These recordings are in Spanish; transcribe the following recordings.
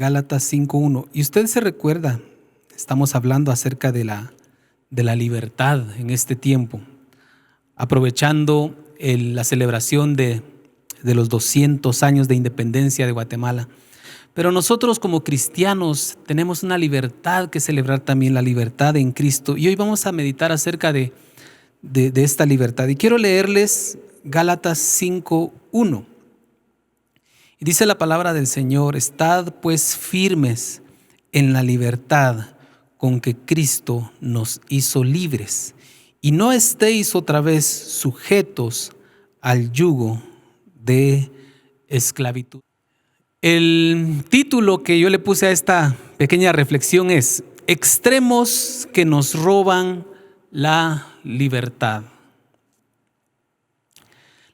Gálatas 5:1. Y usted se recuerda, estamos hablando acerca de la libertad en este tiempo, aprovechando la celebración de los 200 años de independencia de Guatemala. Pero nosotros como cristianos tenemos una libertad que celebrar también, la libertad en Cristo. Y hoy vamos a meditar acerca de esta libertad. Y quiero leerles Gálatas 5:1. Y dice la palabra del Señor: estad pues firmes en la libertad con que Cristo nos hizo libres, y no estéis otra vez sujetos al yugo de esclavitud. El título que yo le puse a esta pequeña reflexión es: extremos que nos roban la libertad.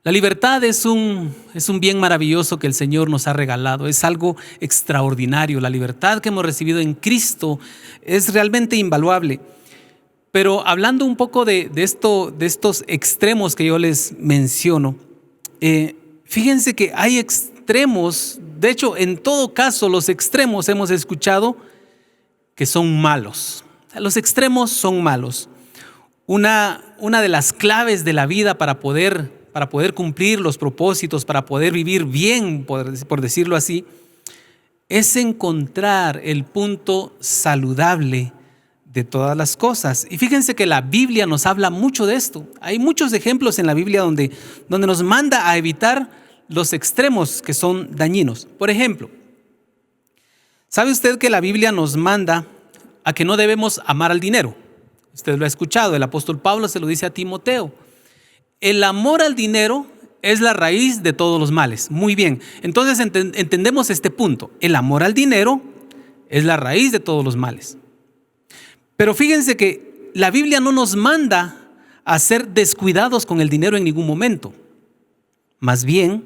La libertad es un bien maravilloso que el Señor nos ha regalado, es algo extraordinario. La libertad que hemos recibido en Cristo es realmente invaluable. Pero hablando un poco de estos extremos que yo les menciono, fíjense que hay extremos, de hecho en todo caso los extremos hemos escuchado que son malos. Los extremos son malos. Una de las claves de la vida para poder cumplir los propósitos, para poder vivir bien, por decirlo así, es encontrar el punto saludable de todas las cosas. Y fíjense que la Biblia nos habla mucho de esto. Hay muchos ejemplos en la Biblia donde nos manda a evitar los extremos que son dañinos. Por ejemplo, ¿sabe usted que la Biblia nos manda a que no debemos amar al dinero? Usted lo ha escuchado, el apóstol Pablo se lo dice a Timoteo. El amor al dinero es la raíz de todos los males. Muy bien, entonces entendemos este punto. El amor al dinero es la raíz de todos los males. Pero fíjense que la Biblia no nos manda a ser descuidados con el dinero en ningún momento. Más bien,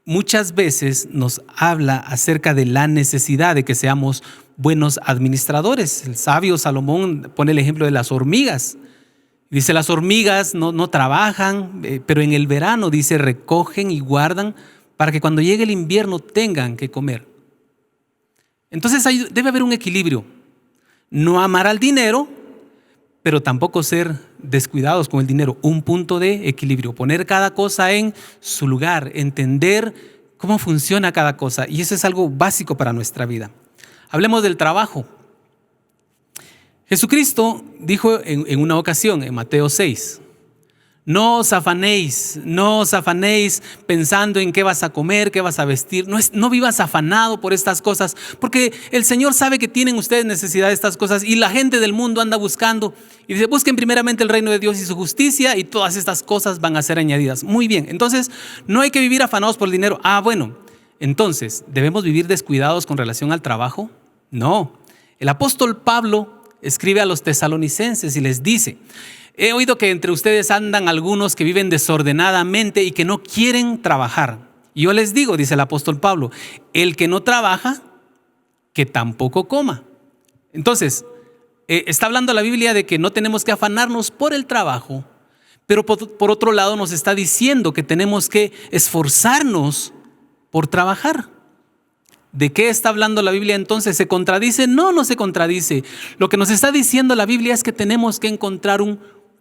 muchas veces nos habla acerca de la necesidad de que seamos buenos administradores. El sabio Salomón pone el ejemplo de las hormigas. Dice, las hormigas no trabajan, pero en el verano, dice, recogen y guardan para que cuando llegue el invierno tengan que comer. Entonces debe haber un equilibrio. No amar al dinero, pero tampoco ser descuidados con el dinero. Un punto de equilibrio. Poner cada cosa en su lugar. Entender cómo funciona cada cosa. Y eso es algo básico para nuestra vida. Hablemos del trabajo. Jesucristo dijo en una ocasión, en Mateo 6, no os afanéis pensando en qué vas a comer, qué vas a vestir. No vivas afanado por estas cosas, porque el Señor sabe que tienen ustedes necesidad de estas cosas y la gente del mundo anda buscando. Y dice, busquen primeramente el reino de Dios y su justicia y todas estas cosas van a ser añadidas. Muy bien, entonces no hay que vivir afanados por el dinero. Bueno, entonces, ¿debemos vivir descuidados con relación al trabajo? No. El apóstol Pablo escribe a los tesalonicenses y les dice, he oído que entre ustedes andan algunos que viven desordenadamente y que no quieren trabajar. Y yo les digo, dice el apóstol Pablo, el que no trabaja, que tampoco coma. Entonces, está hablando la Biblia de que no tenemos que afanarnos por el trabajo, pero por otro lado nos está diciendo que tenemos que esforzarnos por trabajar. ¿De qué está hablando la Biblia entonces? ¿Se contradice? No se contradice. Lo que nos está diciendo la Biblia es que tenemos que encontrar un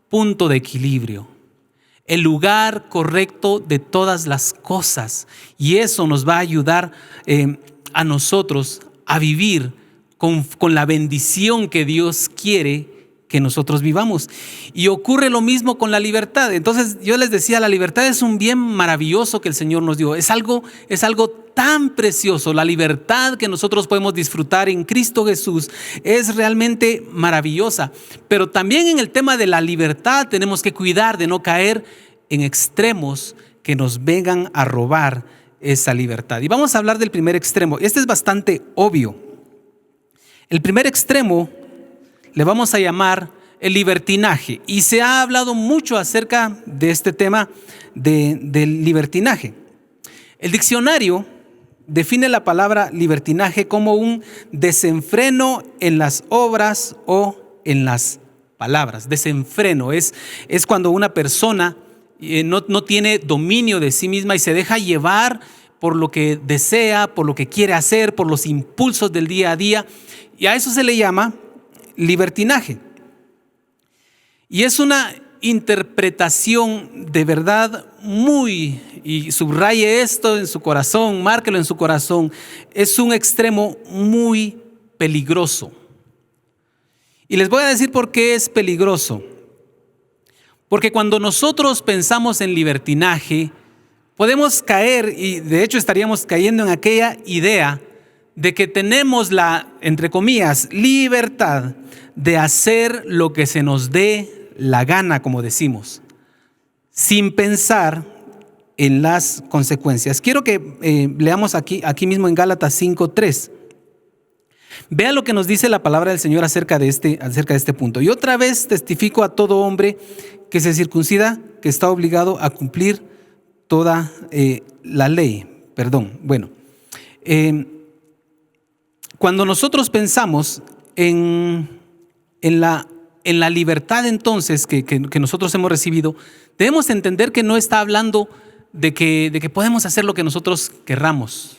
punto de equilibrio, el lugar correcto de todas las cosas. Y eso nos va a ayudar a nosotros a vivir con la bendición que Dios quiere que nosotros vivamos. Y ocurre lo mismo con la libertad. Entonces yo les decía, la libertad es un bien maravilloso que el Señor nos dio. Es algo tan precioso. La libertad que nosotros podemos disfrutar en Cristo Jesús es realmente maravillosa. Pero también en el tema de la libertad tenemos que cuidar de no caer en extremos que nos vengan a robar esa libertad. Y vamos a hablar del primer extremo. Este es bastante obvio. El primer extremo le vamos a llamar el libertinaje. Y se ha hablado mucho acerca de este tema del libertinaje. El diccionario define la palabra libertinaje como un desenfreno en las obras o en las palabras. Desenfreno es cuando una persona no tiene dominio de sí misma y se deja llevar por lo que desea, por lo que quiere hacer, por los impulsos del día a día. Y a eso se le llama libertinaje. Y es una interpretación de verdad y subraye esto en su corazón, márquelo en su corazón, es un extremo muy peligroso. Y les voy a decir por qué es peligroso. Porque cuando nosotros pensamos en libertinaje, podemos caer, y de hecho estaríamos cayendo en aquella idea de que tenemos la, entre comillas, libertad de hacer lo que se nos dé la gana, como decimos, sin pensar en las consecuencias. Quiero que leamos aquí mismo en Gálatas 5:3. Vea lo que nos dice la palabra del Señor acerca de este punto. Y otra vez testifico a todo hombre que se circuncida, que está obligado a cumplir toda la ley. Cuando nosotros pensamos en la libertad entonces que nosotros hemos recibido, debemos entender que no está hablando de que podemos hacer lo que nosotros querramos.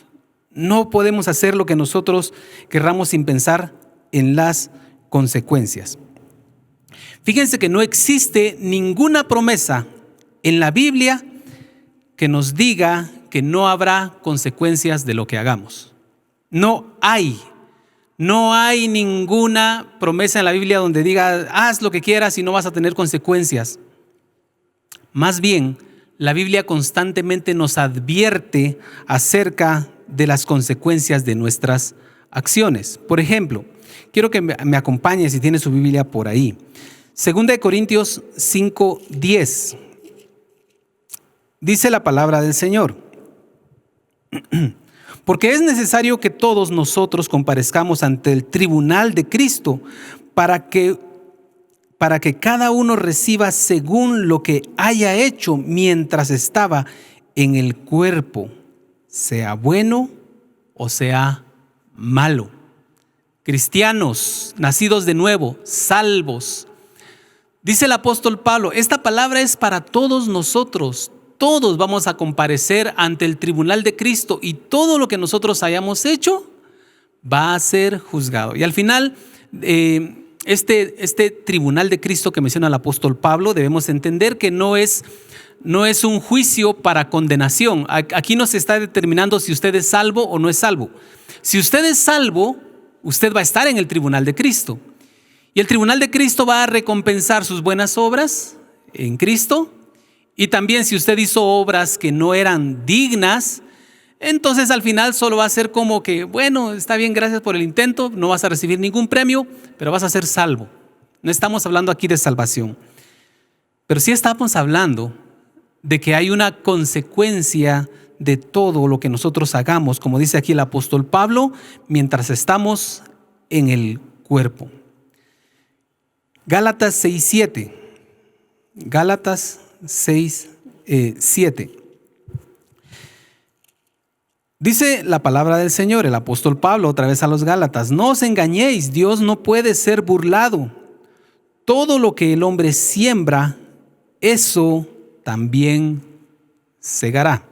No podemos hacer lo que nosotros querramos sin pensar en las consecuencias. Fíjense que no existe ninguna promesa en la Biblia que nos diga que no habrá consecuencias de lo que hagamos. No hay ninguna promesa en la Biblia donde diga, haz lo que quieras y no vas a tener consecuencias. Más bien, la Biblia constantemente nos advierte acerca de las consecuencias de nuestras acciones. Por ejemplo, quiero que me acompañe si tiene su Biblia por ahí. 2 Corintios 5:10. Dice la palabra del Señor. Porque es necesario que todos nosotros comparezcamos ante el tribunal de Cristo para que cada uno reciba según lo que haya hecho mientras estaba en el cuerpo, sea bueno o sea malo. Cristianos, nacidos de nuevo, salvos. Dice el apóstol Pablo, esta palabra es para todos nosotros. Todos vamos a comparecer ante el tribunal de Cristo y todo lo que nosotros hayamos hecho va a ser juzgado. Y al final, este tribunal de Cristo que menciona el apóstol Pablo, debemos entender que no es un juicio para condenación. Aquí no se está determinando si usted es salvo o no es salvo. Si usted es salvo, usted va a estar en el tribunal de Cristo. Y el tribunal de Cristo va a recompensar sus buenas obras en Cristo. Y también si usted hizo obras que no eran dignas, entonces al final solo va a ser como que, bueno, está bien, gracias por el intento, no vas a recibir ningún premio, pero vas a ser salvo. No estamos hablando aquí de salvación. Pero sí estamos hablando de que hay una consecuencia de todo lo que nosotros hagamos, como dice aquí el apóstol Pablo, mientras estamos en el cuerpo. Gálatas 6:7. Gálatas 6:7. Dice la palabra del Señor, el apóstol Pablo, otra vez a los Gálatas: no os engañéis, Dios no puede ser burlado. Todo lo que el hombre siembra, eso también segará.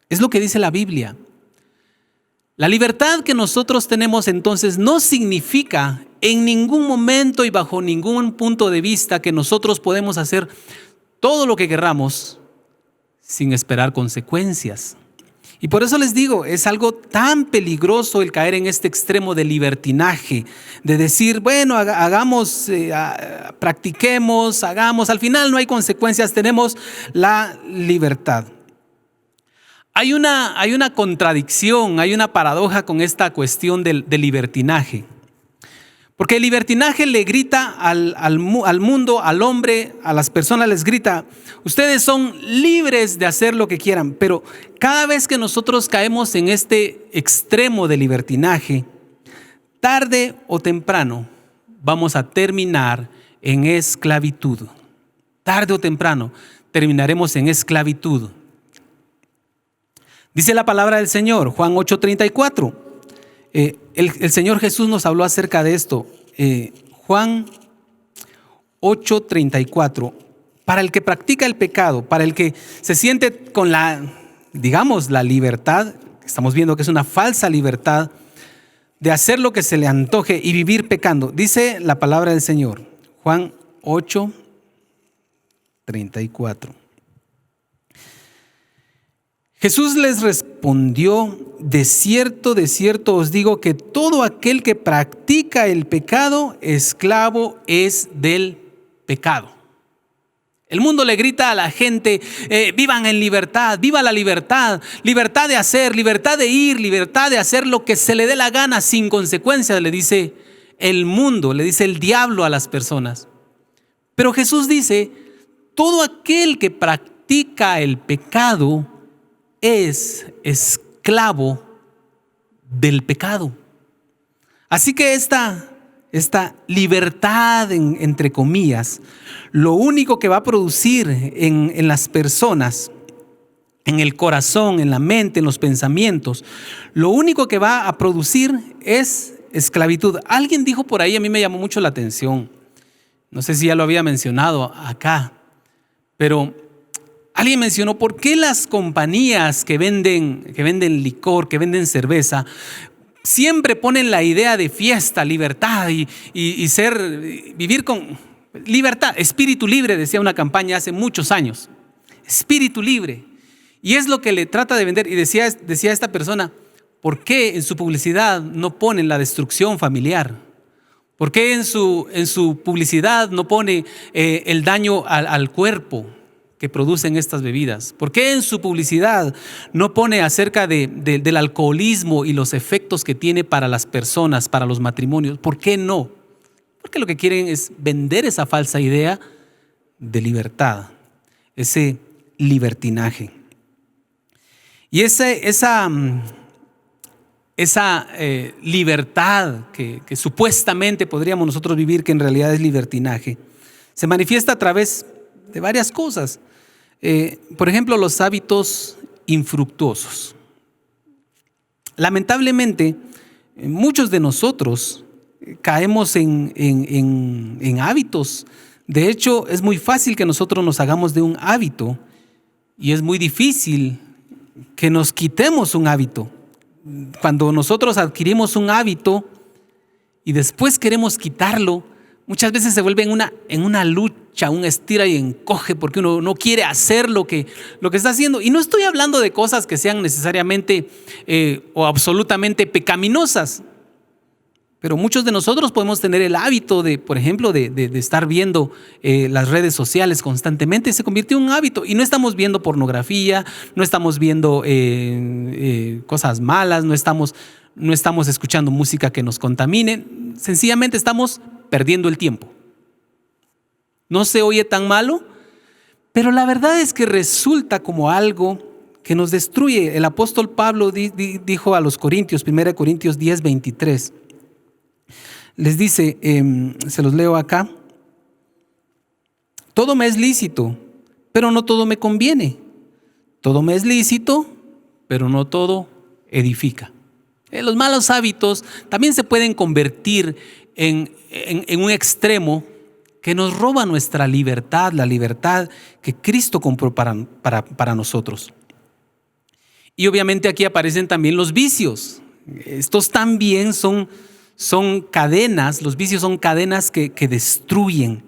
Es lo que dice la Biblia. La libertad que nosotros tenemos entonces no significa en ningún momento y bajo ningún punto de vista que nosotros podemos hacer todo lo que querramos sin esperar consecuencias. Y por eso les digo, es algo tan peligroso el caer en este extremo de libertinaje, de decir, bueno, hagamos, practiquemos, hagamos, al final no hay consecuencias, tenemos la libertad. Hay una contradicción, hay una paradoja con esta cuestión del libertinaje. Porque el libertinaje le grita al mundo, al hombre, a las personas les grita, ustedes son libres de hacer lo que quieran. Pero cada vez que nosotros caemos en este extremo de libertinaje, tarde o temprano vamos a terminar en esclavitud. Tarde o temprano terminaremos en esclavitud. Dice la palabra del Señor, Juan 8:34. El Señor Jesús nos habló acerca de esto. Juan 8:34. Para el que practica el pecado, para el que se siente con la digamos, la libertad, estamos viendo que es una falsa libertad, de hacer lo que se le antoje y vivir pecando. Dice la palabra del Señor, Juan 8:34. Jesús les respondió: de cierto os digo que todo aquel que practica el pecado, esclavo es del pecado. El mundo le grita a la gente, vivan en libertad, viva la libertad, libertad de hacer, libertad de ir, libertad de hacer lo que se le dé la gana sin consecuencias, le dice el mundo, le dice el diablo a las personas. Pero Jesús dice, todo aquel que practica el pecado es esclavo del pecado. Así que esta libertad, entre comillas, lo único que va a producir en las personas, en el corazón, en la mente, en los pensamientos, lo único que va a producir es esclavitud. Alguien dijo por ahí, a mí me llamó mucho la atención, no sé si ya lo había mencionado acá, pero alguien mencionó por qué las compañías que venden licor, que venden cerveza, siempre ponen la idea de fiesta, libertad y vivir con libertad. Espíritu libre, decía una campaña hace muchos años. Espíritu libre. Y es lo que le trata de vender. Y decía esta persona, ¿por qué en su publicidad no ponen la destrucción familiar? ¿Por qué en su publicidad no pone el daño al cuerpo que producen estas bebidas? ¿Por qué en su publicidad no pone acerca del alcoholismo y los efectos que tiene para las personas, para los matrimonios? ¿Por qué no? Porque lo que quieren es vender esa falsa idea de libertad, ese libertinaje. Y esa libertad que supuestamente podríamos nosotros vivir, que en realidad es libertinaje, se manifiesta a través de varias cosas. Por ejemplo, los hábitos infructuosos. Lamentablemente, muchos de nosotros caemos en hábitos. De hecho, es muy fácil que nosotros nos hagamos de un hábito y es muy difícil que nos quitemos un hábito. Cuando nosotros adquirimos un hábito y después queremos quitarlo, muchas veces se vuelve en una lucha, un estira y encoge, porque uno no quiere hacer lo que está haciendo. Y no estoy hablando de cosas que sean necesariamente o absolutamente pecaminosas, pero muchos de nosotros podemos tener el hábito de, por ejemplo, de estar viendo las redes sociales constantemente. Se convirtió en un hábito y no estamos viendo pornografía, no estamos viendo cosas malas, no estamos escuchando música que nos contamine. Sencillamente estamos perdiendo el tiempo. No se oye tan malo, pero la verdad es que resulta como algo que nos destruye. El apóstol Pablo dijo a los Corintios, 1 Corintios 10:23, les dice, se los leo acá: todo me es lícito, pero no todo me conviene. Todo me es lícito, pero no todo edifica. Los malos hábitos también se pueden convertir en un extremo que nos roba nuestra libertad, la libertad que Cristo compró para nosotros. Y obviamente aquí aparecen también los vicios. Estos también son cadenas, los vicios son cadenas que destruyen.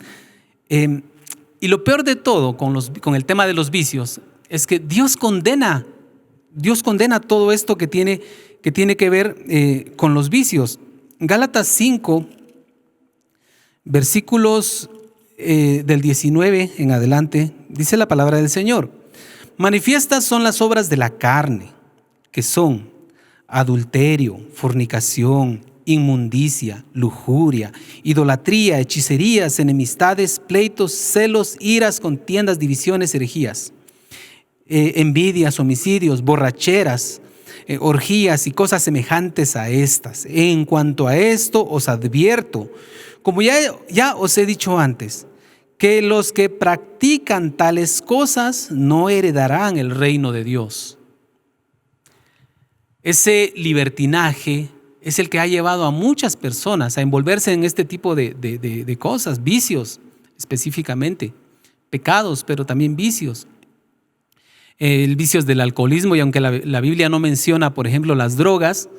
Y lo peor de todo con el tema de los vicios es que Dios condena todo esto que tiene que ver con los vicios. Gálatas 5, versículos del 19 en adelante, dice la palabra del Señor: manifiestas son las obras de la carne, que son adulterio, fornicación, inmundicia, lujuria, idolatría, hechicerías, enemistades, pleitos, celos, iras, contiendas, divisiones, herejías, envidias, homicidios, borracheras, orgías y cosas semejantes a estas. En cuanto a esto os advierto, como ya os he dicho antes, que los que practican tales cosas no heredarán el reino de Dios. Ese libertinaje es el que ha llevado a muchas personas a envolverse en este tipo de cosas, vicios específicamente, pecados, pero también vicios. El vicio del alcoholismo, y aunque la Biblia no menciona, por ejemplo, las drogas,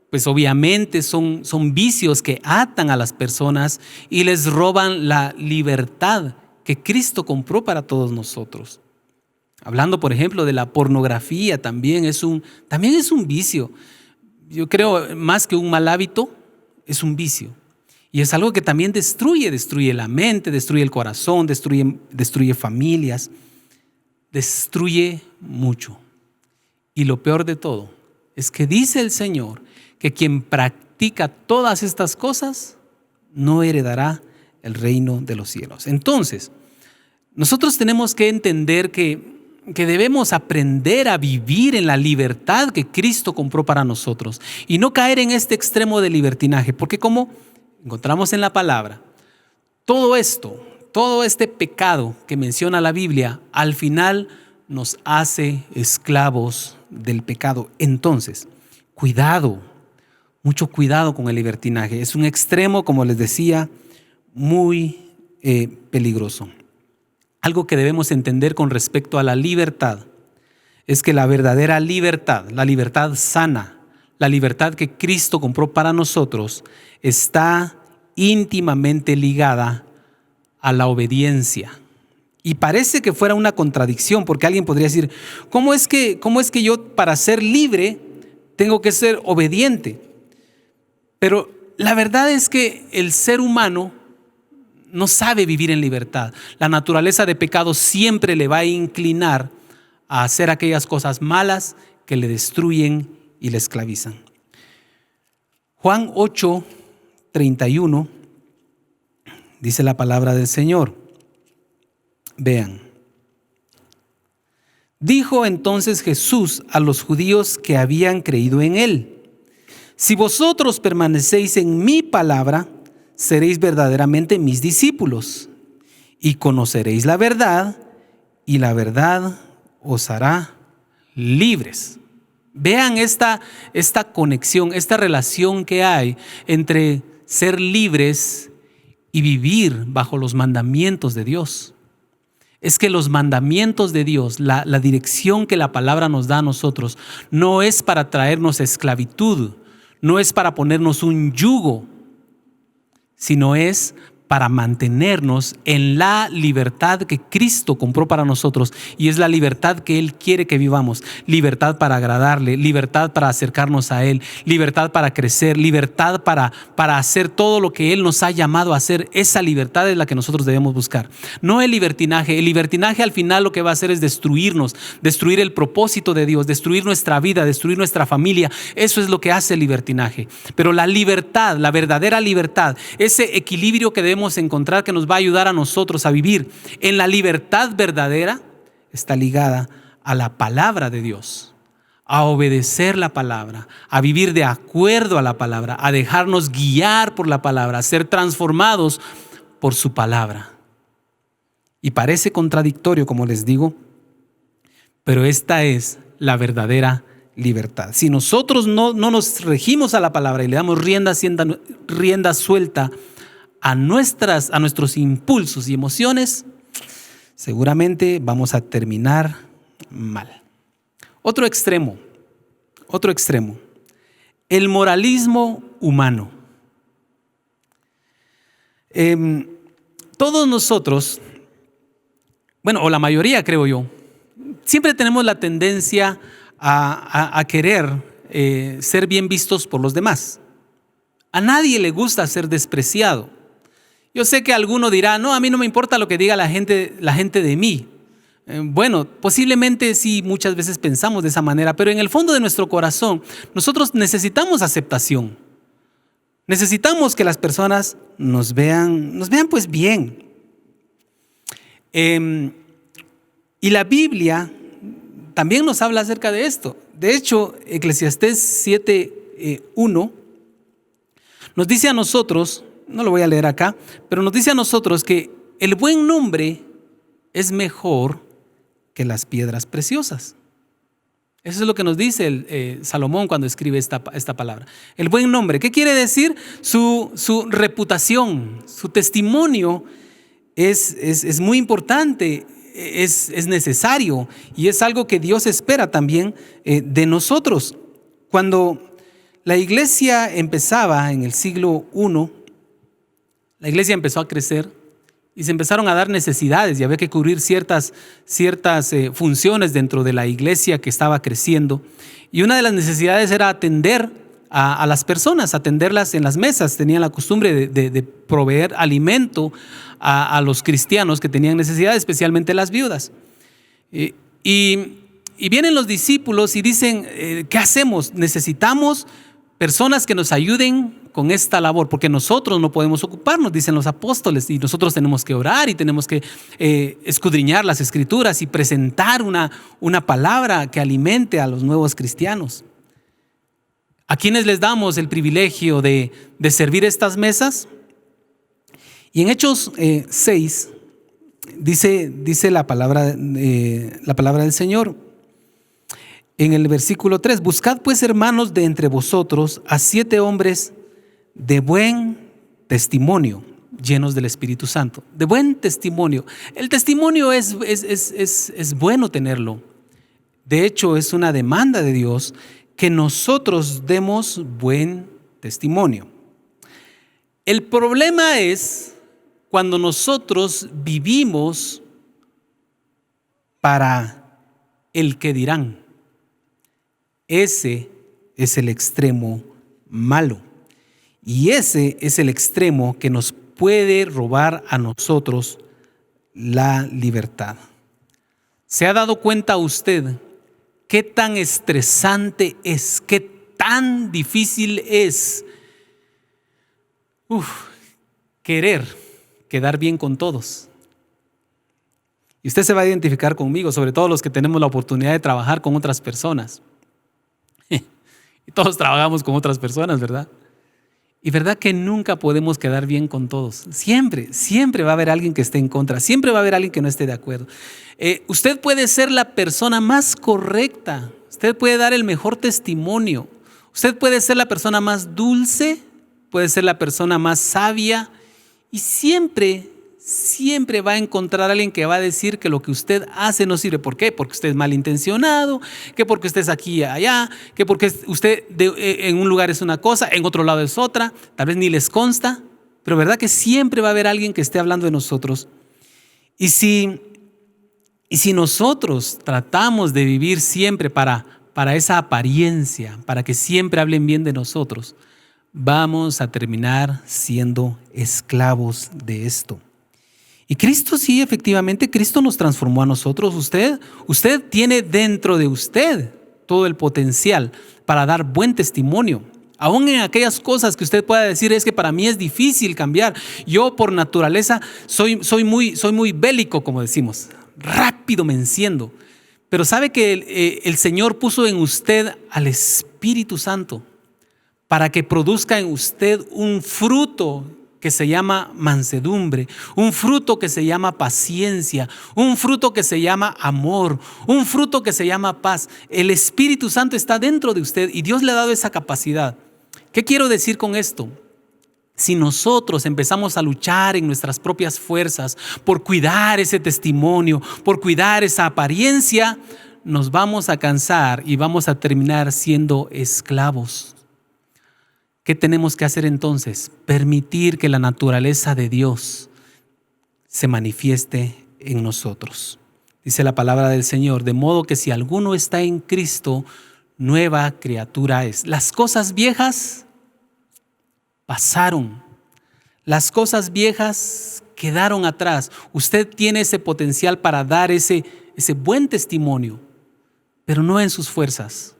pues obviamente son vicios que atan a las personas y les roban la libertad que Cristo compró para todos nosotros. Hablando, por ejemplo, de la pornografía, también es un vicio. Yo creo, más que un mal hábito, es un vicio. Y es algo que también destruye la mente, destruye el corazón, destruye familias, destruye mucho. Y lo peor de todo es que dice el Señor que quien practica todas estas cosas no heredará el reino de los cielos. Entonces, nosotros tenemos que entender que debemos aprender a vivir en la libertad que Cristo compró para nosotros y no caer en este extremo de libertinaje, porque como encontramos en la palabra, todo este pecado que menciona la Biblia, al final nos hace esclavos del pecado. Entonces, mucho cuidado con el libertinaje. Es un extremo, como les decía, muy peligroso. Algo que debemos entender con respecto a la libertad es que la verdadera libertad, la libertad sana, la libertad que Cristo compró para nosotros, está íntimamente ligada a la obediencia. Y parece que fuera una contradicción, porque alguien podría decir, ¿cómo es que yo para ser libre tengo que ser obediente? Pero la verdad es que el ser humano no sabe vivir en libertad. La naturaleza de pecado siempre le va a inclinar a hacer aquellas cosas malas que le destruyen y le esclavizan. Juan 8:31 dice la palabra del Señor. Vean. Dijo entonces Jesús a los judíos que habían creído en él: si vosotros permanecéis en mi palabra, seréis verdaderamente mis discípulos y conoceréis la verdad, y la verdad os hará libres. Vean esta conexión, esta relación que hay entre ser libres y vivir bajo los mandamientos de Dios. Es que los mandamientos de Dios, la dirección que la palabra nos da a nosotros, no es para traernos esclavitud, no es para ponernos un yugo, sino es para mantenernos en la libertad que Cristo compró para nosotros, y es la libertad que Él quiere que vivamos. Libertad para agradarle, libertad para acercarnos a Él, libertad para crecer, libertad para hacer todo lo que Él nos ha llamado a hacer. Esa libertad es la que nosotros debemos buscar, no el libertinaje. El libertinaje al final lo que va a hacer es destruirnos, destruir el propósito de Dios, destruir nuestra vida, destruir nuestra familia. Eso es lo que hace el libertinaje. Pero la libertad, la verdadera libertad, ese equilibrio que debemos encontrar, que nos va a ayudar a nosotros a vivir en la libertad verdadera, está ligada a la palabra de Dios, a obedecer la palabra, a vivir de acuerdo a la palabra, a dejarnos guiar por la palabra, a ser transformados por su palabra. Y parece contradictorio, como les digo, pero esta es la verdadera libertad. Si nosotros no nos regimos a la palabra y le damos rienda suelta a nuestros impulsos y emociones, seguramente vamos a terminar mal. Otro extremo, el moralismo humano. Todos nosotros, o la mayoría creo yo, siempre tenemos la tendencia a querer ser bien vistos por los demás. A nadie le gusta ser despreciado. Yo sé que alguno dirá, no, a mí no me importa lo que diga la gente de mí. Posiblemente sí, muchas veces pensamos de esa manera, pero en el fondo de nuestro corazón nosotros necesitamos aceptación. Necesitamos que las personas nos vean pues bien. Y la Biblia también nos habla acerca de esto. De hecho, Eclesiastés 7:1 nos dice a nosotros, no lo voy a leer acá, pero nos dice a nosotros que el buen nombre es mejor que las piedras preciosas. Eso es lo que nos dice Salomón cuando escribe esta palabra. El buen nombre, ¿qué quiere decir? Su reputación, su testimonio es muy importante. es necesario y es algo que Dios espera también de nosotros. Cuando la iglesia empezaba en el siglo I, la iglesia empezó a crecer y se empezaron a dar necesidades y había que cubrir ciertas funciones dentro de la iglesia que estaba creciendo. Y una de las necesidades era atender a las personas, atenderlas en las mesas. Tenían la costumbre de proveer alimento a los cristianos que tenían necesidad, especialmente las viudas. Y vienen los discípulos y dicen, ¿qué hacemos? Necesitamos personas que nos ayuden con esta labor, porque nosotros no podemos ocuparnos, dicen los apóstoles, y nosotros tenemos que orar y tenemos que escudriñar las escrituras y presentar una palabra que alimente a los nuevos cristianos. ¿A quiénes les damos el privilegio de servir estas mesas? Y en Hechos 6 dice la palabra del Señor. En el versículo 3, buscad pues, hermanos, de entre vosotros a 7 hombres de buen testimonio, llenos del Espíritu Santo. De buen testimonio. El testimonio es bueno tenerlo. De hecho, es una demanda de Dios que nosotros demos buen testimonio. El problema es cuando nosotros vivimos para el que dirán. Ese es el extremo malo. Y ese es el extremo que nos puede robar a nosotros la libertad. ¿Se ha dado cuenta usted qué tan estresante es, qué tan difícil es querer quedar bien con todos? Y usted se va a identificar conmigo, sobre todo los que tenemos la oportunidad de trabajar con otras personas. Y todos trabajamos con otras personas, ¿verdad? Y verdad que nunca podemos quedar bien con todos. Siempre va a haber alguien que esté en contra. Siempre va a haber alguien que no esté de acuerdo. Usted puede ser la persona más correcta. Usted puede dar el mejor testimonio. Usted puede ser la persona más dulce. Puede ser la persona más sabia. Y siempre va a encontrar a alguien que va a decir que lo que usted hace no sirve. ¿Por qué? Porque usted es malintencionado, que porque usted es aquí y allá, que porque usted en un lugar es una cosa, en otro lado es otra, tal vez ni les consta, pero verdad que siempre va a haber alguien que esté hablando de nosotros. Y si nosotros tratamos de vivir siempre para esa apariencia, para que siempre hablen bien de nosotros, vamos a terminar siendo esclavos de esto. Y Cristo, sí, efectivamente, Cristo nos transformó a nosotros. Usted tiene dentro de usted todo el potencial para dar buen testimonio. Aún en aquellas cosas que usted pueda decir, es que para mí es difícil cambiar. Yo por naturaleza soy muy bélico, como decimos. Rápido me enciendo. Pero sabe que el Señor puso en usted al Espíritu Santo para que produzca en usted un fruto que se llama mansedumbre, un fruto que se llama paciencia, un fruto que se llama amor, un fruto que se llama paz. El Espíritu Santo está dentro de usted y Dios le ha dado esa capacidad. ¿Qué quiero decir con esto? Si nosotros empezamos a luchar en nuestras propias fuerzas por cuidar ese testimonio, por cuidar esa apariencia, nos vamos a cansar y vamos a terminar siendo esclavos. ¿Qué tenemos que hacer entonces? Permitir que la naturaleza de Dios se manifieste en nosotros. Dice la palabra del Señor, de modo que si alguno está en Cristo, nueva criatura es. Las cosas viejas pasaron. Las cosas viejas quedaron atrás. Usted tiene ese potencial para dar ese buen testimonio, pero no en sus fuerzas.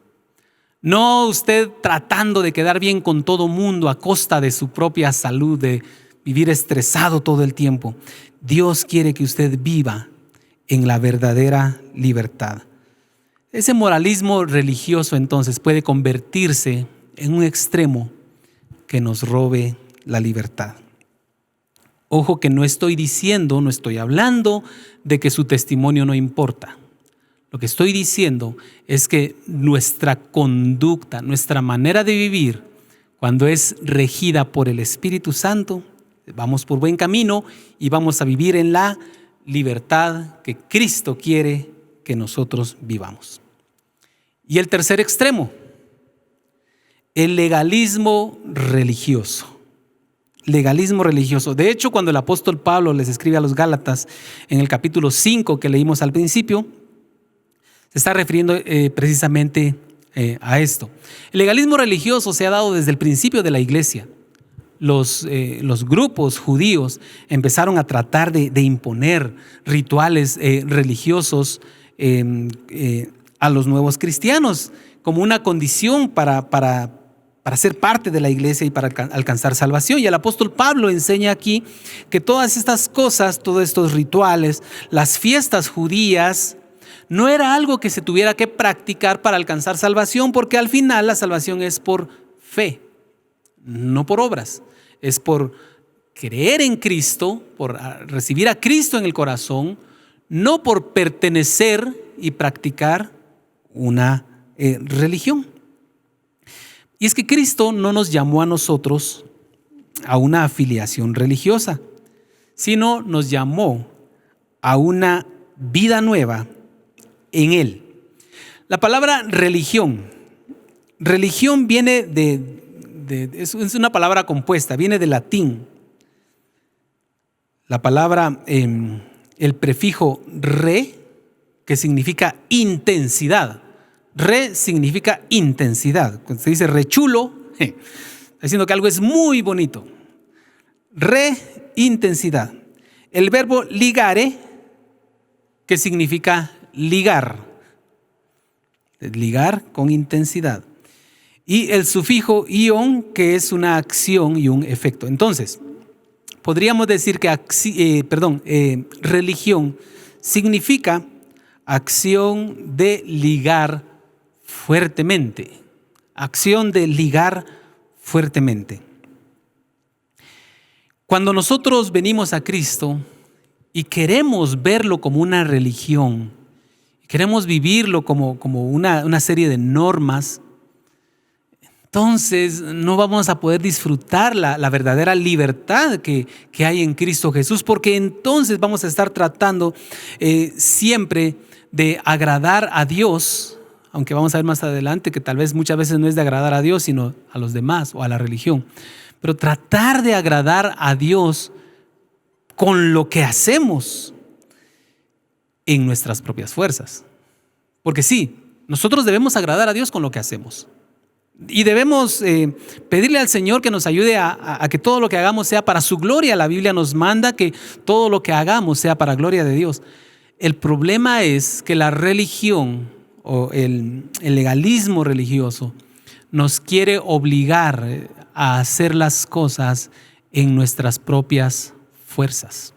No usted tratando de quedar bien con todo mundo a costa de su propia salud, de vivir estresado todo el tiempo. Dios quiere que usted viva en la verdadera libertad. Ese moralismo religioso entonces puede convertirse en un extremo que nos robe la libertad. Ojo que no estoy hablando de que su testimonio no importa. Lo que estoy diciendo es que nuestra conducta, nuestra manera de vivir, cuando es regida por el Espíritu Santo, vamos por buen camino y vamos a vivir en la libertad que Cristo quiere que nosotros vivamos. Y el tercer extremo, el legalismo religioso. Legalismo religioso. De hecho, cuando el apóstol Pablo les escribe a los Gálatas en el capítulo 5 que leímos al principio, se está refiriendo precisamente a esto. El legalismo religioso se ha dado desde el principio de la iglesia. Los grupos judíos empezaron a tratar de imponer rituales religiosos a los nuevos cristianos como una condición para ser parte de la iglesia y para alcanzar salvación. Y el apóstol Pablo enseña aquí que todas estas cosas, todos estos rituales, las fiestas judías, no era algo que se tuviera que practicar para alcanzar salvación, porque al final la salvación es por fe, no por obras. Es por creer en Cristo, por recibir a Cristo en el corazón, no por pertenecer y practicar una religión. Y es que Cristo no nos llamó a nosotros a una afiliación religiosa, sino nos llamó a una vida nueva en Él. La palabra religión viene es una palabra compuesta, viene del latín. La palabra, el prefijo re, que significa intensidad. Re significa intensidad. Cuando se dice rechulo, está diciendo que algo es muy bonito. Re, intensidad. El verbo ligare, que significa ligar. Ligar con intensidad. Y el sufijo ion, que es una acción y un efecto. Entonces, podríamos decir que religión significa acción de ligar fuertemente. Acción de ligar fuertemente. Cuando nosotros venimos a Cristo y queremos verlo como una religión, queremos vivirlo como una serie de normas, entonces no vamos a poder disfrutar la verdadera libertad que hay en Cristo Jesús, porque entonces vamos a estar tratando siempre de agradar a Dios, aunque vamos a ver más adelante que tal vez muchas veces no es de agradar a Dios, sino a los demás o a la religión. Pero tratar de agradar a Dios con lo que hacemos en nuestras propias fuerzas. Porque sí, nosotros debemos agradar a Dios con lo que hacemos. Y debemos pedirle al Señor que nos ayude a que todo lo que hagamos sea para su gloria. La Biblia nos manda que todo lo que hagamos sea para gloria de Dios. El problema es que la religión o el legalismo religioso nos quiere obligar a hacer las cosas en nuestras propias fuerzas.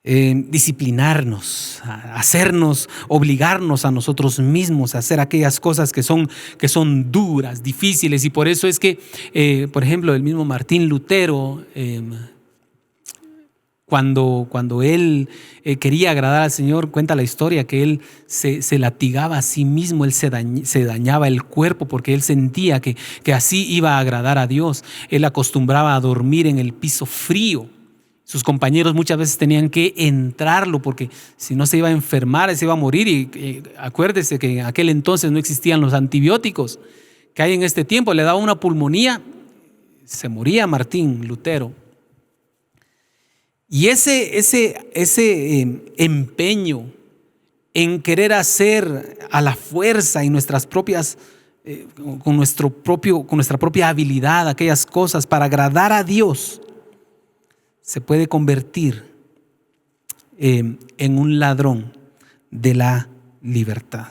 Disciplinarnos, hacernos, obligarnos a nosotros mismos a hacer aquellas cosas que son duras, difíciles. Y por eso es que, por ejemplo, el mismo Martín Lutero, cuando él quería agradar al Señor, cuenta la historia que él se latigaba a sí mismo, él se dañaba el cuerpo porque él sentía que así iba a agradar a Dios. Él acostumbraba a dormir en el piso frío. Sus compañeros muchas veces tenían que entrarlo porque si no se iba a enfermar, se iba a morir. Y acuérdese que en aquel entonces no existían los antibióticos que hay en este tiempo. Le daba una pulmonía, se moría Martín Lutero. Y ese empeño en querer hacer a la fuerza y nuestras propias, con nuestra propia habilidad, aquellas cosas para agradar a Dios, se puede convertir en un ladrón de la libertad.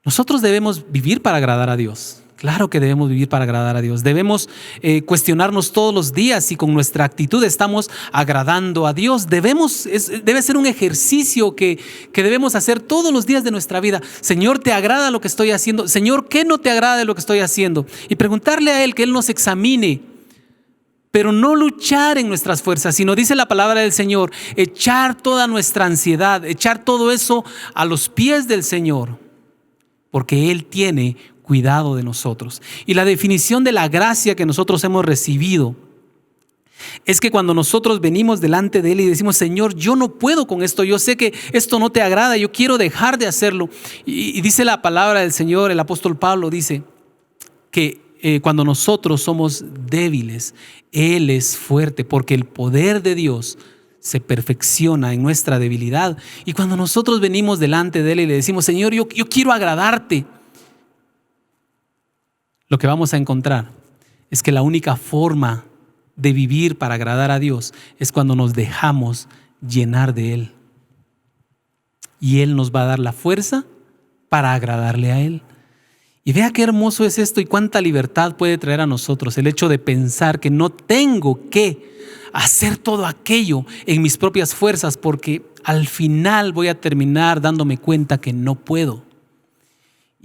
Nosotros debemos vivir para agradar a Dios. Claro que debemos vivir para agradar a Dios. Debemos cuestionarnos todos los días si con nuestra actitud estamos agradando a Dios. Debe ser un ejercicio que debemos hacer todos los días de nuestra vida. Señor, ¿te agrada lo que estoy haciendo? Señor, ¿qué no te agrada de lo que estoy haciendo? Y preguntarle a Él que Él nos examine. Pero no luchar en nuestras fuerzas, sino dice la palabra del Señor, echar toda nuestra ansiedad, echar todo eso a los pies del Señor, porque Él tiene cuidado de nosotros. Y la definición de la gracia que nosotros hemos recibido es que cuando nosotros venimos delante de Él y decimos, Señor, yo no puedo con esto, yo sé que esto no te agrada, yo quiero dejar de hacerlo. Y dice la palabra del Señor, el apóstol Pablo dice que cuando nosotros somos débiles, Él es fuerte, porque el poder de Dios se perfecciona en nuestra debilidad. Y cuando nosotros venimos delante de Él y le decimos, Señor, yo quiero agradarte, lo que vamos a encontrar es que la única forma de vivir para agradar a Dios es cuando nos dejamos llenar de Él. Y Él nos va a dar la fuerza para agradarle a Él. Y vea qué hermoso es esto y cuánta libertad puede traer a nosotros el hecho de pensar que no tengo que hacer todo aquello en mis propias fuerzas, porque al final voy a terminar dándome cuenta que no puedo.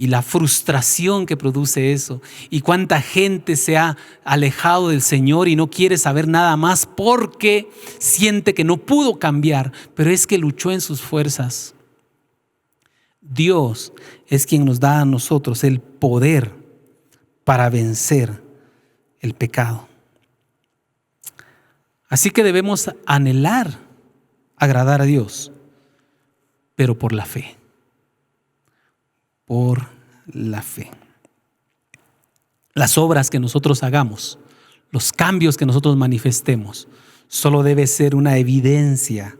Y la frustración que produce eso, y cuánta gente se ha alejado del Señor y no quiere saber nada más porque siente que no pudo cambiar, pero es que luchó en sus fuerzas. Dios es quien nos da a nosotros el poder para vencer el pecado. Así que debemos anhelar agradar a Dios, pero por la fe. Por la fe. Las obras que nosotros hagamos, los cambios que nosotros manifestemos, solo debe ser una evidencia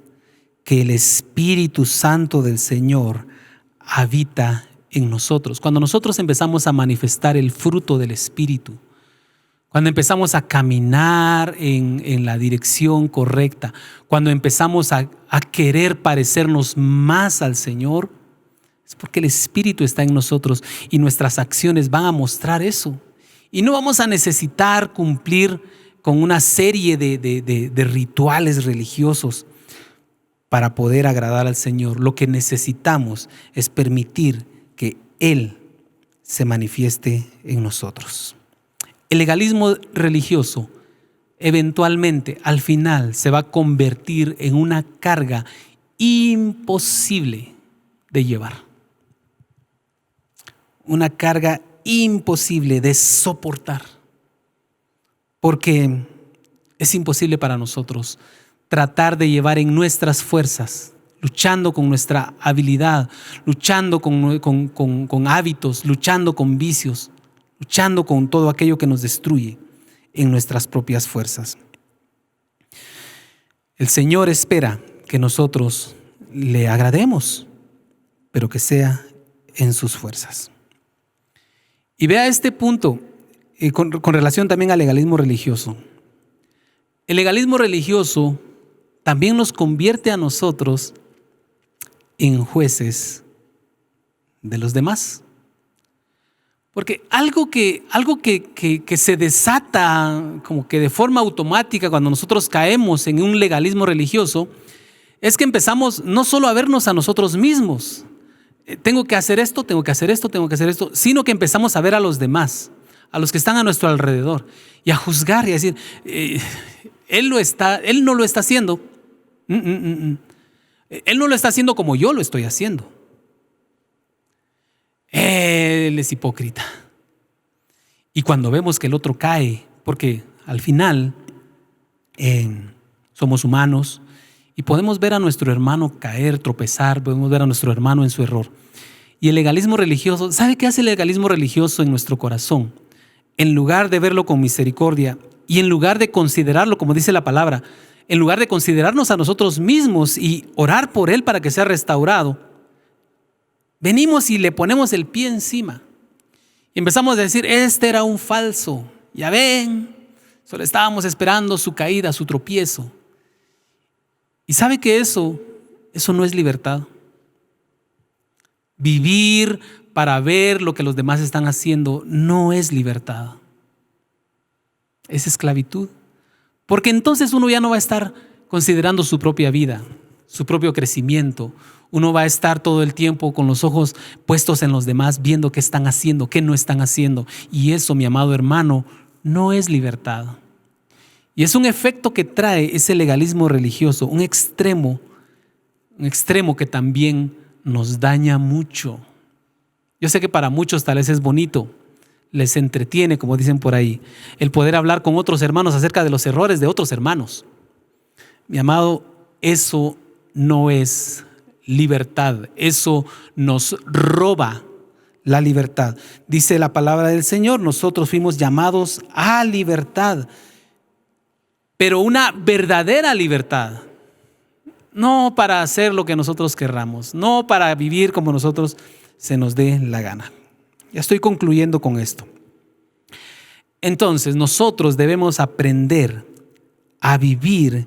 que el Espíritu Santo del Señor habita en nosotros. Cuando nosotros empezamos a manifestar el fruto del Espíritu, cuando empezamos a caminar en la dirección correcta, cuando empezamos a querer parecernos más al Señor, es porque el Espíritu está en nosotros y nuestras acciones van a mostrar eso. Y no vamos a necesitar cumplir con una serie de rituales religiosos para poder agradar al Señor. Lo que necesitamos es permitir que Él se manifieste en nosotros. El legalismo religioso eventualmente, al final, se va a convertir en una carga imposible de llevar. Una carga imposible de soportar, porque es imposible para nosotros tratar de llevar en nuestras fuerzas, luchando con nuestra habilidad, luchando con hábitos, luchando con vicios, luchando con todo aquello que nos destruye en nuestras propias fuerzas. El Señor espera que nosotros le agrademos, pero que sea en sus fuerzas. Y vea este punto con relación también al legalismo religioso. El legalismo religioso también nos convierte a nosotros en jueces de los demás. Porque algo que se desata como que de forma automática cuando nosotros caemos en un legalismo religioso es que empezamos no solo a vernos a nosotros mismos, tengo que hacer esto, tengo que hacer esto, tengo que hacer esto, sino que empezamos a ver a los demás, a los que están a nuestro alrededor y a juzgar y a decir, él no lo está haciendo, él no lo está haciendo como yo lo estoy haciendo. Él es hipócrita. Y cuando vemos que el otro cae, porque al final somos humanos y podemos ver a nuestro hermano caer, tropezar, podemos ver a nuestro hermano en su error. Y el legalismo religioso, ¿sabe qué hace el legalismo religioso en nuestro corazón? En lugar de verlo con misericordia y en lugar de considerarlo, como dice la palabra, en lugar de considerarnos a nosotros mismos y orar por él para que sea restaurado, venimos y le ponemos el pie encima y empezamos a decir, este era un falso, ya ven, solo estábamos esperando su caída, su tropiezo. Y sabe que eso no es libertad. Vivir para ver lo que los demás están haciendo no es libertad, es esclavitud. Porque entonces uno ya no va a estar considerando su propia vida, su propio crecimiento. Uno va a estar todo el tiempo con los ojos puestos en los demás, viendo qué están haciendo, qué no están haciendo. Y eso, mi amado hermano, no es libertad. Y es un efecto que trae ese legalismo religioso, un extremo que también nos daña mucho. Yo sé que para muchos tal vez es bonito, les entretiene, como dicen por ahí, el poder hablar con otros hermanos acerca de los errores de otros hermanos. Mi amado, eso no es libertad, eso nos roba la libertad. Dice la palabra del Señor, nosotros fuimos llamados a libertad, pero una verdadera libertad. No para hacer lo que nosotros querramos, no para vivir como nosotros se nos dé la gana. Ya estoy concluyendo con esto. Entonces, nosotros debemos aprender a vivir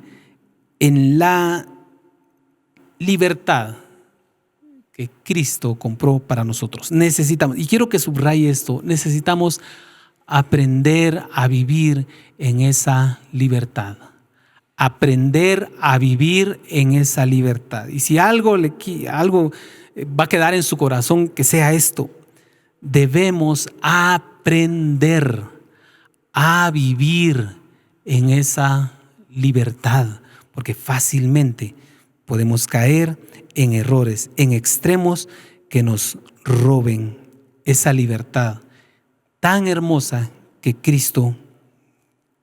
en la libertad que Cristo compró para nosotros. Necesitamos, y quiero que subraye esto, necesitamos aprender a vivir en esa libertad. Aprender a vivir en esa libertad. Y si algo va a quedar en su corazón, que sea esto: debemos aprender a vivir en esa libertad, porque fácilmente podemos caer en errores, en extremos que nos roben esa libertad tan hermosa que Cristo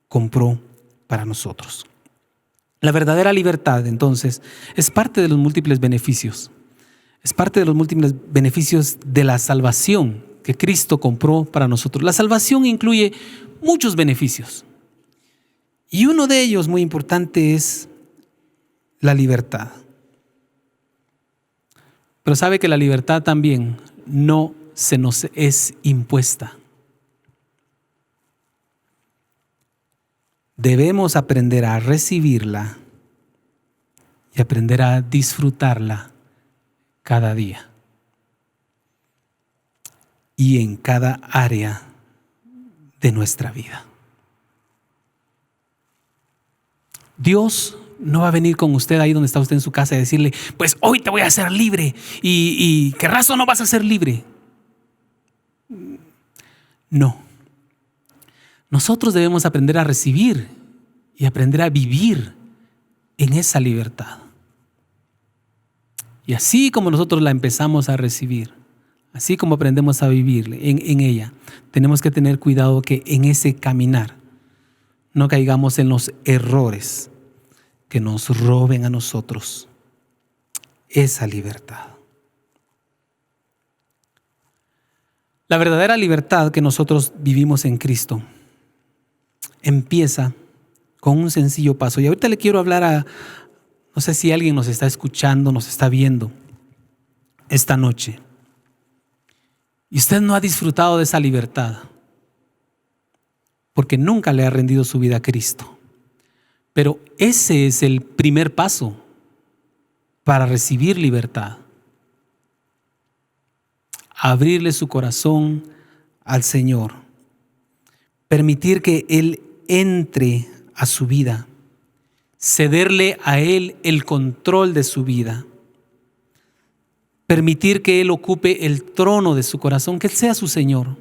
compró para nosotros. La verdadera libertad, entonces, es parte de los múltiples beneficios. Es parte de los múltiples beneficios de la salvación que Cristo compró para nosotros. La salvación incluye muchos beneficios. Y uno de ellos, muy importante, es la libertad. Pero sabe que la libertad también no se nos es impuesta. Debemos aprender a recibirla y aprender a disfrutarla cada día y en cada área de nuestra vida. Dios no va a venir con usted ahí donde está usted en su casa y decirle: pues hoy te voy a hacer libre y querrás o no vas a ser libre. No. Nosotros debemos aprender a recibir y aprender a vivir en esa libertad. Y así como nosotros la empezamos a recibir, así como aprendemos a vivir en ella, tenemos que tener cuidado que en ese caminar no caigamos en los errores que nos roben a nosotros esa libertad. La verdadera libertad que nosotros vivimos en Cristo empieza con un sencillo paso. Y ahorita le quiero hablar no sé si alguien nos está escuchando, nos está viendo esta noche, y usted no ha disfrutado de esa libertad porque nunca le ha rendido su vida a Cristo. Pero ese es el primer paso para recibir libertad. Abrirle su corazón al Señor. Permitir que Él entre a su vida. Cederle a Él el control de su vida. Permitir que Él ocupe el trono de su corazón, que Él sea su Señor.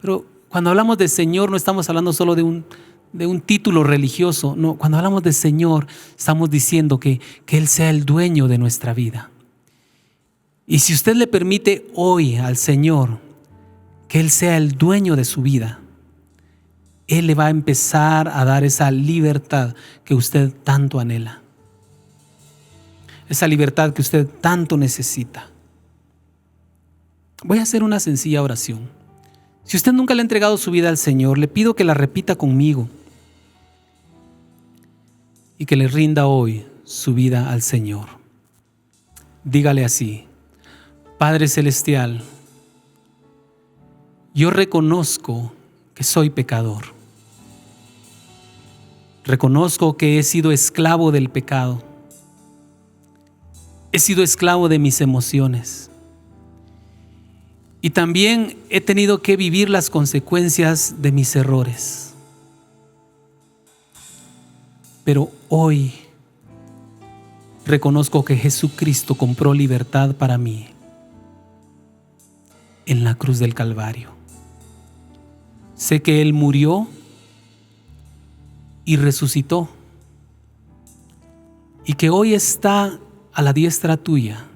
Pero cuando hablamos de Señor no estamos hablando solo de un título religioso. No, cuando hablamos de Señor estamos diciendo que Él sea el dueño de nuestra vida. Y si usted le permite hoy al Señor que Él sea el dueño de su vida, Él le va a empezar a dar esa libertad que usted tanto anhela. Esa libertad que usted tanto necesita. Voy a hacer una sencilla oración. Si usted nunca le ha entregado su vida al Señor, le pido que la repita conmigo y que le rinda hoy su vida al Señor. Dígale así: Padre Celestial, yo reconozco que soy pecador. Reconozco que he sido esclavo del pecado. He sido esclavo de mis emociones. Y también he tenido que vivir las consecuencias de mis errores. Pero hoy reconozco que Jesucristo compró libertad para mí en la cruz del Calvario. Sé que Él murió y resucitó, y que hoy está a la diestra tuya,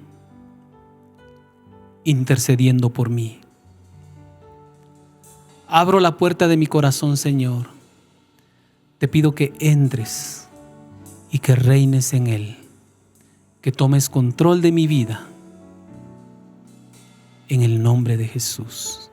intercediendo por mí. Abro la puerta de mi corazón, Señor. Te pido que entres y que reines en él, que tomes control de mi vida, en el nombre de Jesús.